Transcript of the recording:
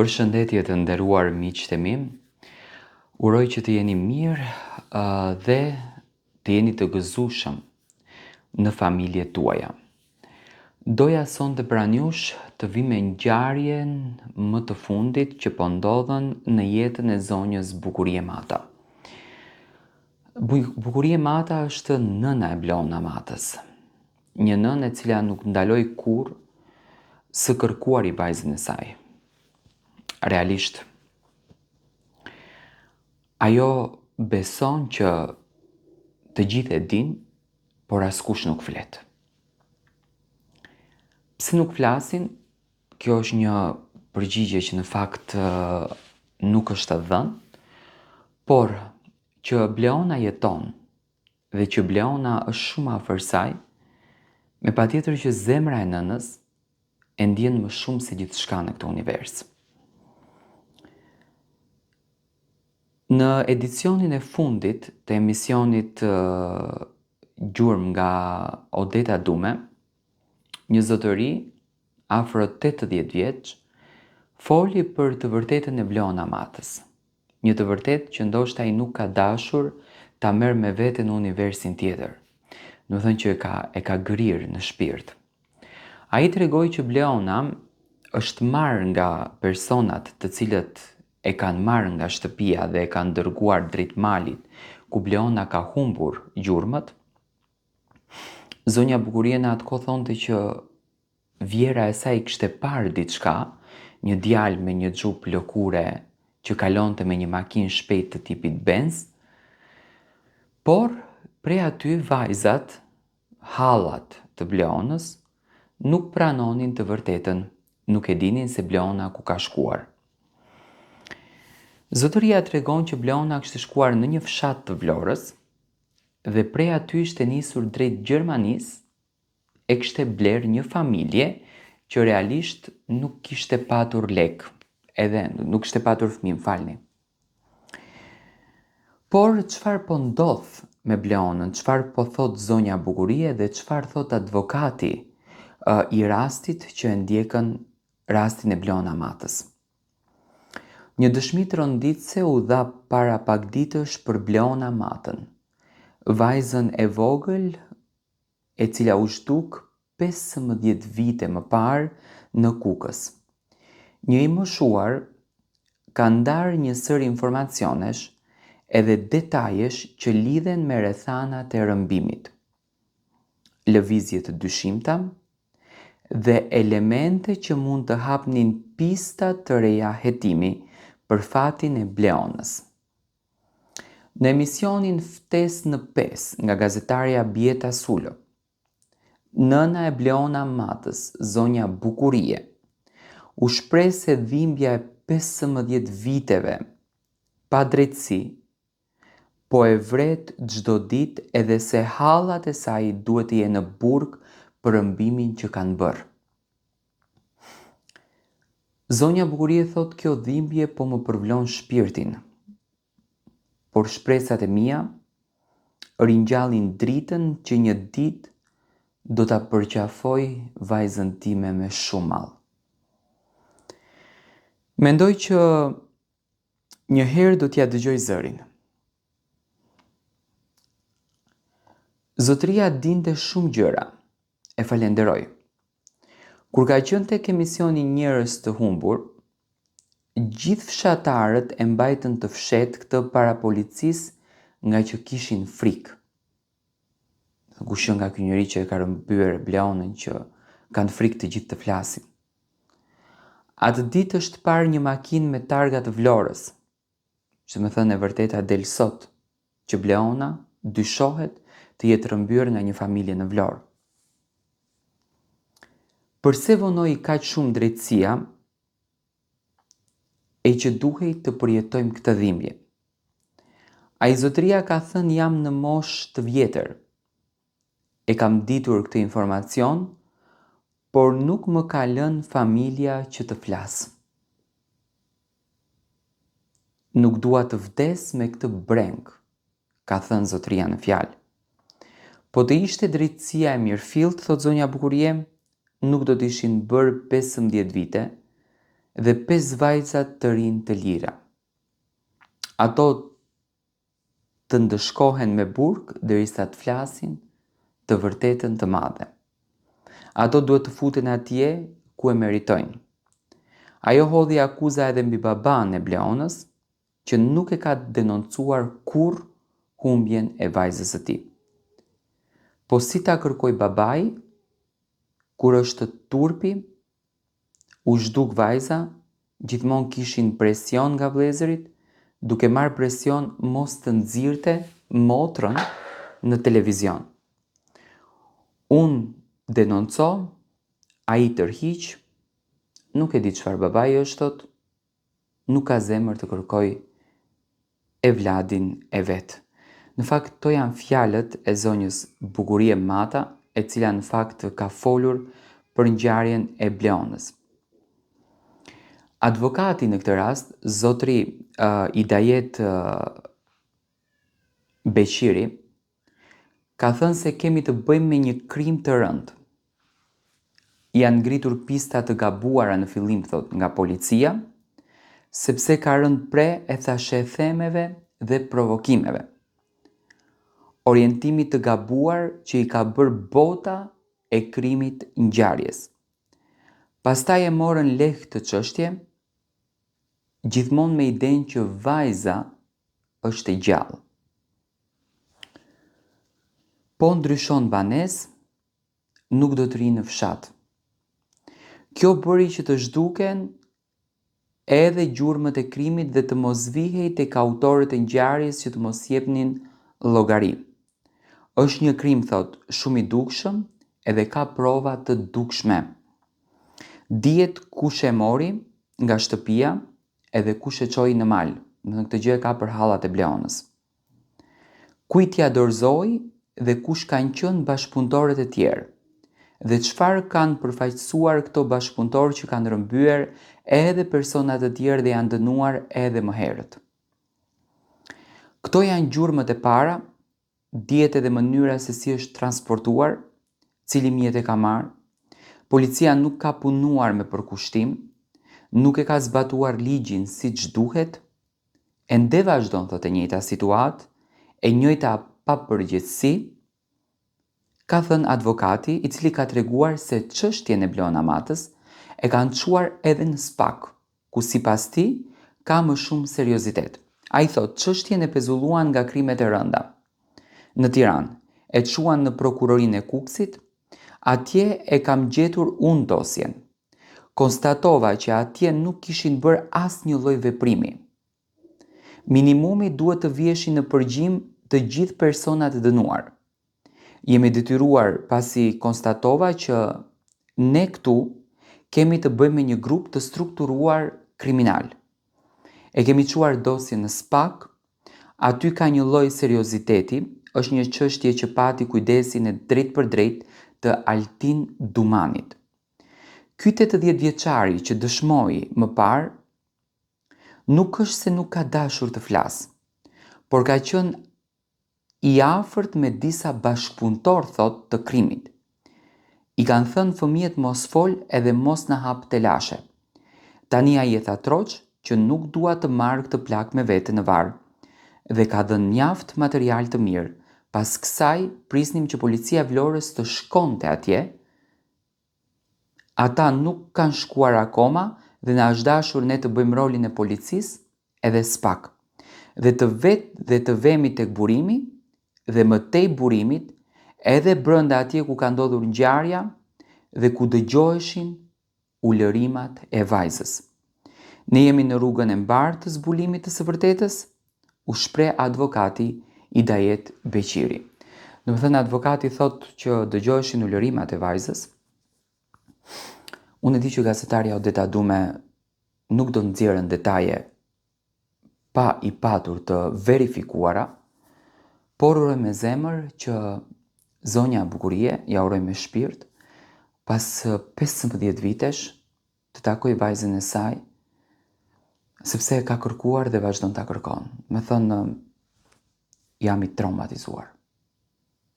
Përshëndetje të nderuar miqtë e mi, uroj që të jeni mirë dhe të jeni të gëzueshëm në familjet tuaja. Doja sonte pranë jush të vi me ngjarjen më të fundit që po ndodhen në jetën e zonjës Bukurie Mata. Bukurie Mata është nëna e Blona Matës, një nënë e cila nuk ndaloi kurrë së kërkuari vajzën e saj. Realisht, ajo beson që të gjithë e din, por askush nuk flet. Pse nuk flasin? Kjo është një përgjigje që në fakt nuk është e dhënë, por që Bleona jeton dhe që Bleona është shumë afër saj, me patjetër që zemra e nënës e ndjen më shumë se gjithçka në këtë univers. Në edicionin e fundit të emisionit Gjurmë nga Odeta Dume, një zotëri afër 80 vjeç foli për të vërtetën e Blona Matës. Një të vërtetë që ndoshta ai nuk ka dashur ta merr me vete në universin tjetër. Do të thënë që e ka grirë në shpirt. Ai tregoi që Bleona është marrë nga personat të cilët e kanë marrë nga shtëpia dhe e kanë dërguar drejt malit, ku Bleona ka humbur gjurmët. Zonja Bukurie në atë kohë thonte që vjera e saj kishte parë diçka, një djalë me një xhup lëkure që kalonte me një makinë shpejt të tipit Benz, por prej aty vajzat, hallat të Bleonës, nuk pranonin të vërtetën, nuk e dinin se Bleona ku ka shkuar. Zotëria tregon që Bleona kishte shkuar në një fshat të Vlorës dhe prej aty ishte nisur drejt Gjermanisë e kishte bler një familje që realisht nuk kishte patur lek, edhe nuk kishte patur fëmijë, falni. Por çfarë po ndodh me Bleonën, çfarë po thot zonja Bukurie dhe çfarë thot advokati i rastit që e ndjekën rastin e Blona Matës? Një dëshmi të rënditse u dha para pak ditësh për Blona Matën, vajzën e vogël e cila u zhduk 15 vite më parë në Kukës. Një i moshuar ka ndarë një sër informacionesh edhe detajesh që lidhen me rrethanat e rrëmbimit, lëvizje të dyshimta dhe elemente që mund të hapnin pista të reja hetimi për fatin e Bleonës. Në emisionin Ftesë në 5 nga gazetarja Bjeta Sulo, nëna e Blona Matës, zonja Bukurie, u shpreh se dhimbja e 15 viteve pa drejtësi po e vret çdo ditë edhe se hallat e saj duhet të jenë në burg për rrëmbimin që kanë bërë. Zonja Bukurie thot kjo dhimbje po më përvlon shpirtin, por shpresat e mia ringjallin dritën që një ditë do ta përqafoj vajzën time me shumë mall. Mendoj që një herë do t'ja dëgjoj zërin. Zotëria dinte shumë gjëra, e falenderoj. Kur ka qenë tek emisioni Njerëz të humbur, gjithë fshatarët e mbajtën të fshehtë këtë para policisë nga që kishin frikë. Kush nga ky njeri që e ka rrëmbyer Bleonën që kanë frikë të gjithë të flasin. Atë ditë është parë një makinë me targa të Vlorës, që më thënë e vërteta del sot, që Bleona dyshohet të jetë rrëmbyer nga një familje në Vlorë. Përse vonoi kaq shumë drejtësia e që duhej të përjetojmë këtë dhimbje? Ai zotëria ka thënë jam në moshë të vjetër. E kam ditur këtë informacion, por nuk më ka lënë familja që të flas. Nuk dua të vdes me këtë breng, ka thënë zotëria në fjalë. Po të ishte drejtësia e mirëfillt, thot zonja Bukurie, nuk do të ishin bërë 15 vite dhe 5 vajza të rinj të lira. Ato të ndëshkohen me burg derisa të flasin të vërtetën të madhe. Ato duhet të futen atje ku e meritojnë. Ajo hodhi akuza edhe mbi baban e Bleonës, që nuk e ka denoncuar kurrë humbjen e vajzës së tij. Po si ta kërkoj babai, kur është turpi, u zhduk vajza, gjithmonë kishin presion nga vëllezërit, duke marrë presion mos të nxirrte motrën në televizion. Unë denonco, ai tërhiq, nuk e di çfarë babai është thot, nuk ka zemër të kërkoj e vladin e vet. Në fakt, to janë fjalët e zonjës Bukurie Mata, e cila në fakt ka folur për ngjarjen e Bleonës. Advokati në këtë rast, zotri Idajet Beqiri, ka thënë se kemi të bëjmë me një krim të rëndë. Janë ngritur pista të gabuara në fillim, thot, nga policia, sepse ka rënë pre e themeve dhe provokimeve. Orientimi të gabuar që i ka bërë bota e krimit ngjarjes. Pastaj e morën lehtë të çështje, gjithmonë me idenë që vajza është e gjallë. Po ndryshon banesë, nuk do të rinë në fshat. Kjo bëri që të zhduken edhe gjurmët e krimit dhe të mos vihej tek autorët e ngjarjes që të mos jepnin llogari. Është një krim, thot, shumë i dukshëm edhe ka prova të dukshme. Dihet kush e mori nga shtëpia edhe kush e çoi në mal. Në këtë gjë ka për hallat e Bleonës. Kujt ja dorëzoi dhe kush kanë qenë bashkëpunëtorët e tjerë, dhe çfarë kanë përfaqësuar këto bashkëpunëtorë që kanë rrëmbyer edhe persona të tjerë dhe janë dënuar edhe më herët. Këto janë gjurmët e para, dihet edhe mënyra se si është transportuar, cili mjet e ka marrë. Policia nuk ka punuar me përkushtim, nuk e ka zbatuar ligjin siç duhet, ende vazhdon, thotë, e njëjta situatë, e njëjta papërgjegjësi, ka thënë advokati, i cili ka treguar se çështjen e Bleona Matës e kanë çuar edhe në SPAK, ku sipas tij ka më shumë seriozitet. Ai thotë çështjen e pezulluan nga krimet e rënda. Në Tiranë, e çuan në prokurorinë e Kukësit, atje e kam gjetur unë dosjen. Konstatova që atje nuk kishin bërë asnjë lloj veprimi. Minimumi duhet të viheshin në përgjim të gjithë personat e dënuar. Jemi detyruar, pasi konstatova që ne këtu kemi të bëjmë me një grup të strukturuar kriminal. E kemi çuar dosjen në SPAK, aty ka një lloj serioziteti, është një çështje që pati kujdesin e drejt për drejt të Altin Dumanit. Ky 80 vjeçari që dëshmoi më parë, nuk është se nuk ka dashur të flasë, por ka qenë i afërt me disa bashkëpunëtor, thot, të krimit. I kanë thënë fëmijët mos fol edhe mos na hap telashe. Tani ai e tha troç që nuk dua të marr këtë plak me vete në varr dhe ka dhënë mjaft material të mirë. Pas kësaj prisnim që policia Vlorës të shkonte atje. Ata nuk kanë shkuar akoma dhe na është dashur ne të bëjmë rolin e policisë edhe SPAK. Dhe të vemi tek burimi dhe më tej burimit edhe brenda atje ku ka ndodhur ngjarja dhe ku dëgjoheshin ulërimat e vajzës. Ne jemi në rrugën e mbarë të zbulimit të së vërtetës, u shpreh advokati Idajet Beqiri. Do të thënë, advokati thot që dëgjoheshin ulërimat e vajzës. Unë e di që gazetarja Odeta Dume nuk do nxjerrën detaje pa i patur të verifikuara, por uroj me zemër që zonja Bukurie, ja uroj me shpirt, pas 15 vitesh të takoj vajzën e saj, sepse ka kërkuar dhe vazhdon ta kërkon. Me thënë, jam i traumatizuar.